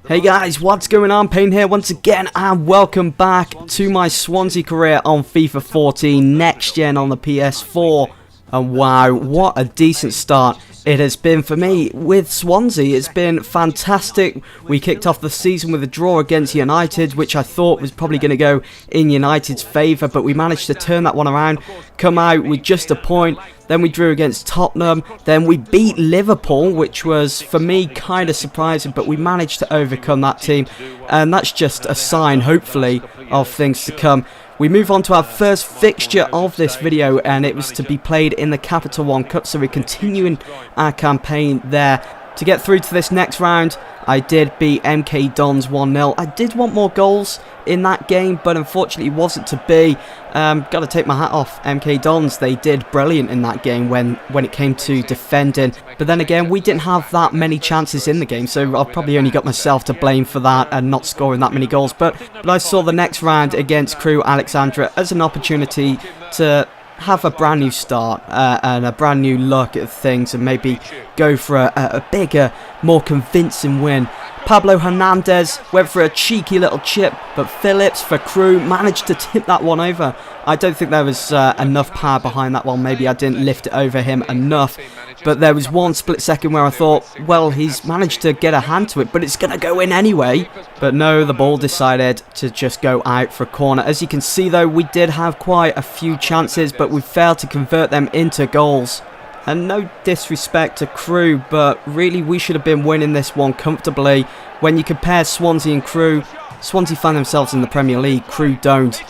Hey guys, what's going on? Payne here once again, and welcome back to my Swansea career on FIFA 14 Next Gen on the PS4. And wow, what a decent start it has been for me with Swansea. It's been fantastic. We kicked off the season with a draw against United, which I thought was probably going to go in United's favour, but we managed to turn that one around, come out with just a point. Then we drew against Tottenham, then we beat Liverpool, which was, for me, kind of surprising, but we managed to overcome that team, and that's just a sign, hopefully, of things to come. We move on to our first fixture of this video, and it was to be played in the Capital One Cup, so we're continuing our campaign there. To get through to this next round, I did beat MK Dons 1-0. I did want more goals in that game, but unfortunately it wasn't to be. Got to take my hat off MK Dons. They did brilliant in that game when it came to defending. But then again, we didn't have that many chances in the game, so I've probably only got myself to blame for that and not scoring that many goals. But I saw the next round against Crew Alexandra as an opportunity to have a brand new start and a brand new look at things, and maybe go for a bigger, more convincing win. Pablo Hernandez went for a cheeky little chip, but Phillips for Crew managed to tip that one over. I don't think there was enough power behind that one. Maybe I didn't lift it over him enough, but there was one split second where I thought, well, he's managed to get a hand to it, but it's going to go in anyway. But no, the ball decided to just go out for a corner. As you can see though, we did have quite a few chances, but we failed to convert them into goals. And no disrespect to Crew, but really we should have been winning this one comfortably. When you compare Swansea and Crew, Swansea find themselves in the Premier League, Crew don't.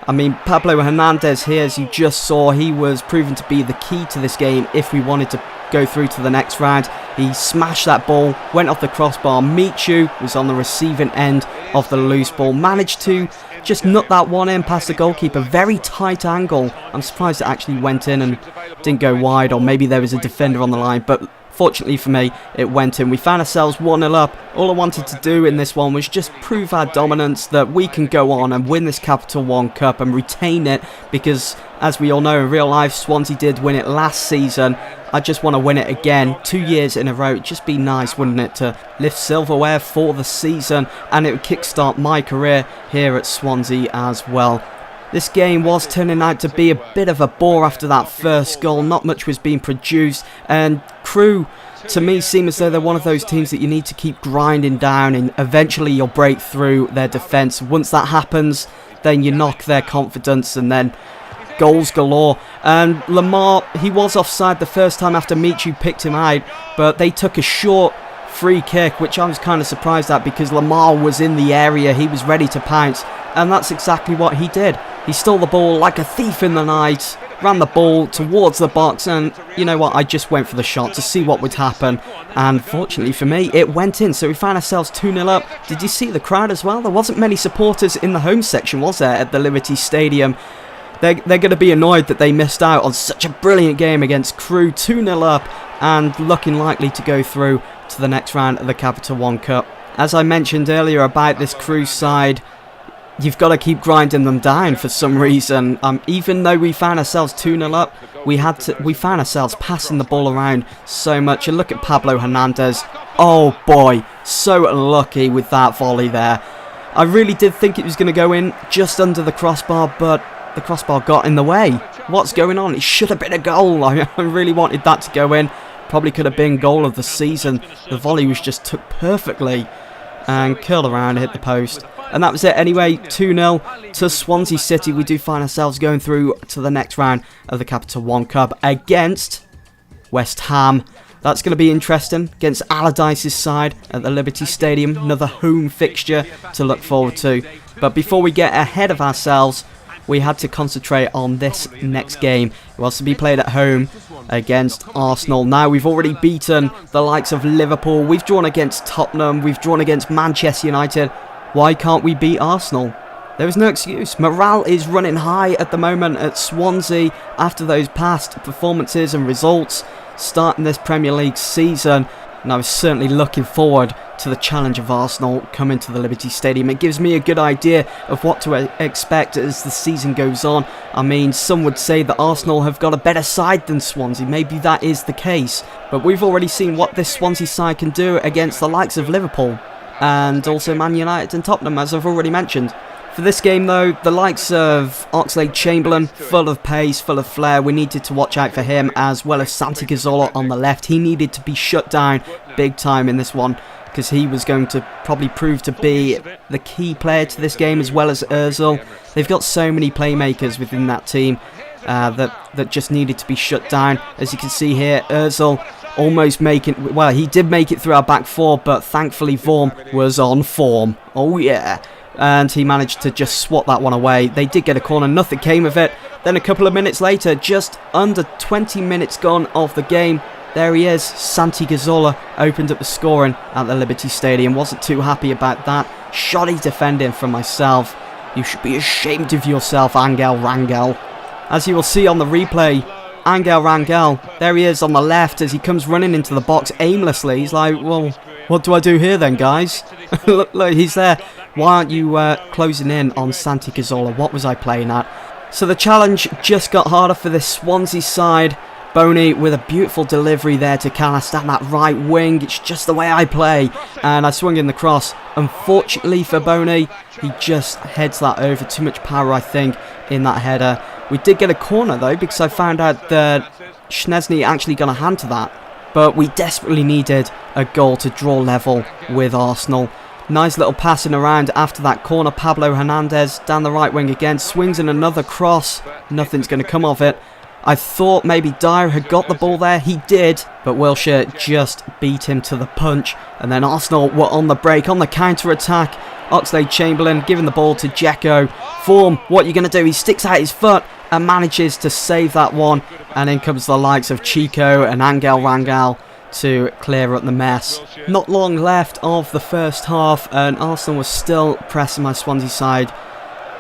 I mean, Pablo Hernandez here, as you just saw, he was proven to be the key to this game if we wanted to go through to the next round. He smashed that ball, went off the crossbar. Michu was on the receiving end of the loose ball, managed to just nut that one in past the goalkeeper. Very tight angle. I'm surprised it actually went in and didn't go wide, or maybe there was a defender on the line, but fortunately for me, it went in. We found ourselves 1-0 up. All I wanted to do in this one was just prove our dominance, that we can go on and win this Capital One Cup and retain it, because as we all know in real life, Swansea did win it last season. I just want to win it again, 2 years in a row. It'd just be nice, wouldn't it, to lift silverware for the season, and it would kickstart my career here at Swansea as well. This game was turning out to be a bit of a bore after that first goal. Not much was being produced, and Crew, to me, seem as though they're one of those teams that you need to keep grinding down, and eventually you'll break through their defence. Once that happens, then you knock their confidence, and then goals galore. And Lamar, he was offside the first time after Michu picked him out, but they took a short free kick, which I was kind of surprised at, because Lamar was in the area, he was ready to pounce, and that's exactly what he did. He stole the ball like a thief in the night, ran the ball towards the box, and you know what, I just went for the shot to see what would happen, and fortunately for me, it went in. So we found ourselves 2-0 up. Did you see the crowd as well? There wasn't many supporters in the home section, was there, at the Liberty Stadium? They're going to be annoyed that they missed out on such a brilliant game against Crew. 2-0 up and looking likely to go through to the next round of the Capital One Cup. As I mentioned earlier about this Crew side, you've got to keep grinding them down for some reason. Even though we found ourselves 2-0 up, we found ourselves passing the ball around so much. And look at Pablo Hernandez. Oh boy, so lucky with that volley there. I really did think it was going to go in just under the crossbar, but the crossbar got in the way. What's going on? It should have been a goal. I really wanted that to go in. Probably could have been goal of the season. The volley was just took perfectly and curled around, hit the post. And that was it anyway. 2-0 to Swansea City. We do find ourselves going through to the next round of the Capital One Cup against West Ham. That's going to be interesting, against Allardyce's side at the Liberty Stadium. Another home fixture to look forward to. But before we get ahead of ourselves, we had to concentrate on this next game. It was to be played at home against Arsenal. Now, we've already beaten the likes of Liverpool. We've drawn against Tottenham. We've drawn against Manchester United. Why can't we beat Arsenal? There is no excuse. Morale is running high at the moment at Swansea after those past performances and results starting this Premier League season. And I was certainly looking forward to the challenge of Arsenal coming to the Liberty Stadium. It gives me a good idea of what to expect as the season goes on. I mean, some would say that Arsenal have got a better side than Swansea. Maybe that is the case. But we've already seen what this Swansea side can do against the likes of Liverpool. and also Man United and Tottenham, as I've already mentioned. For this game though, the likes of Oxlade-Chamberlain, full of pace, full of flair, we needed to watch out for him, as well as Santi Cazorla on the left. He needed to be shut down big time in this one, because he was going to probably prove to be the key player to this game, as well as Ozil. They've got so many playmakers within that team that just needed to be shut down. As you can see here, Ozil almost making, well, he did make it through our back four, but thankfully Vorm was on form. Oh yeah. And he managed to just swat that one away. They did get a corner, nothing came of it. Then a couple of minutes later, just under 20 minutes gone of the game, there he is. Santi Cazorla opened up the scoring at the Liberty Stadium. Wasn't too happy about that. Shoddy defending from myself. You should be ashamed of yourself, Angel Rangel. As you will see on the replay, Angel Rangel, there he is on the left as he comes running into the box aimlessly. He's like, well, what do I do here then, guys? look, he's there. Why aren't you closing in on Santi Cazorla? What was I playing at? So the challenge just got harder for this Swansea side. Boney with a beautiful delivery there to Canas down that right wing. It's just the way I play. And I swung in the cross. Unfortunately for Boney, he just heads that over. Too much power, I think, in that header. We did get a corner, though, because I found out that Szczesny actually got a hand to that. But we desperately needed a goal to draw level with Arsenal. Nice little passing around after that corner. Pablo Hernandez down the right wing again. Swings in another cross. Nothing's going to come of it. I thought maybe Dyer had got the ball there. He did. But Wilshere just beat him to the punch. And then Arsenal were on the break, on the counter-attack. Oxlade-Chamberlain giving the ball to Dzeko. Vorm, what are you going to do? He sticks out his foot and manages to save that one. And in comes the likes of Chico and Angel Rangel to clear up the mess. Not long left of the first half and Arsenal was still pressing my Swansea side.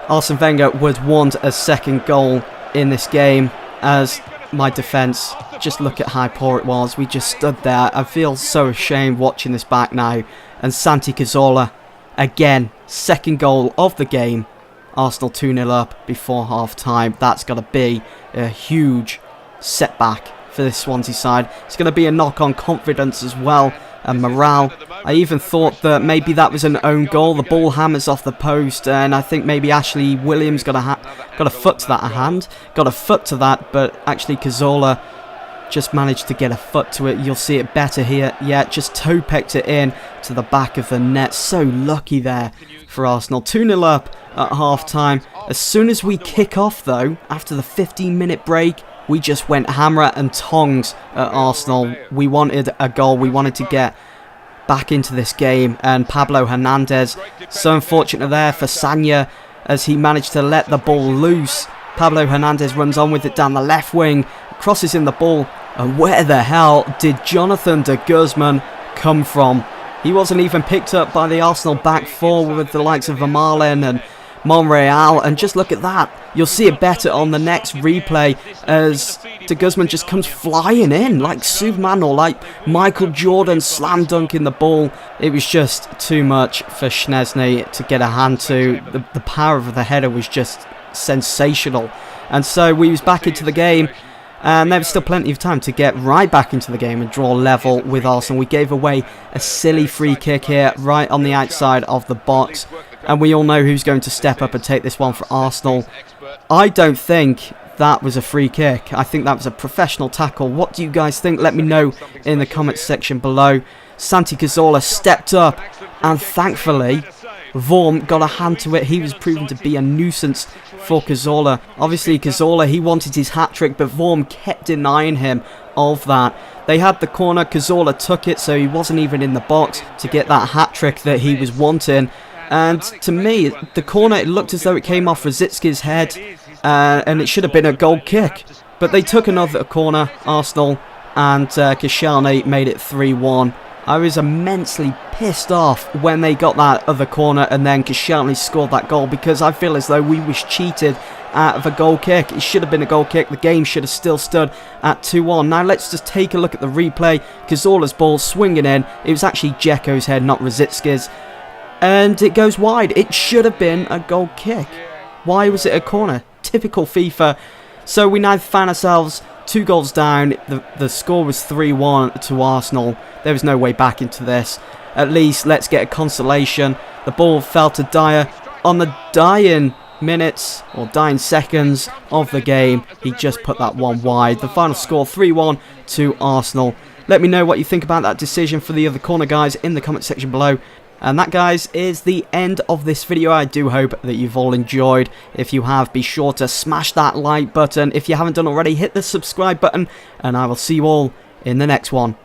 Arsene Wenger would want a second goal in this game, as my defence, just look at how poor it was. We just stood there. I feel so ashamed watching this back now. And Santi Cazorla, again, second goal of the game. Arsenal 2-0 up before half time. That's got to be a huge setback for this Swansea side. It's going to be a knock on confidence as well, and morale. I even thought that maybe that was an own goal. The ball hammers off the post, and I think maybe Ashley Williams got a foot to that, got a foot to that, but actually Cazorla just managed to get a foot to it. You'll see it better here. Yeah, just toe pecked it in to the back of the net. So lucky there for Arsenal. 2-0 up at half time. As soon as we kick off though, after the 15-minute break, we just went hammer and tongs at Arsenal. We wanted a goal. We wanted to get back into this game. And Pablo Hernandez, so unfortunate there for Sanya as he managed to let the ball loose. Pablo Hernandez runs on with it down the left wing, crosses in the ball. And where the hell did Jonathan de Guzman come from? He wasn't even picked up by the Arsenal back four with the likes of Vermaelen and Monreal, and just look at that. You'll see it better on the next replay as de Guzman just comes flying in like Superman or like Michael Jordan slam dunking the ball. It was just too much for Szczesny to get a hand to. The power of the header was just sensational. And so we was back into the game, and there was still plenty of time to get right back into the game and draw level with Arsenal. We gave away a silly free kick here right on the outside of the box. And we all know who's going to step up and take this one for Arsenal. I don't think that was a free kick. I think that was a professional tackle. What do you guys think? Let me know in the comments section below. Santi Cazorla stepped up, and thankfully Vorm got a hand to it. He was proven to be a nuisance for Cazorla. Obviously Cazorla, he wanted his hat-trick, but Vorm kept denying him of that. They had the corner, Cazorla took it, so he wasn't even in the box to get that hat-trick that he was wanting. And to me, the corner, it looked as though it came off Rosicki's head, and it should have been a goal kick. But they took another corner, Arsenal, and Koscielny made it 3-1. I was immensely pissed off when they got that other corner and then Koscielny scored that goal, because I feel as though we was cheated out of a goal kick. It should have been a goal kick. The game should have still stood at 2-1. Now let's just take a look at the replay. Cazorla's ball swinging in. It was actually Dzeko's head, not Rosicki's. And it goes wide. It should have been a goal kick. Why was it a corner? Typical FIFA. So we now find ourselves 2 goals down. The score was 3-1 to Arsenal. There was no way back into this. At least let's get a consolation. The ball fell to Dyer on the dying minutes or dying seconds of the game. He just put that one wide. The final score 3-1 to Arsenal. Let me know what you think about that decision for the other corner, guys, in the comment section below. And that, guys, is the end of this video. I do hope that you've all enjoyed. If you have, be sure to smash that like button. If you haven't done already, hit the subscribe button, and I will see you all in the next one.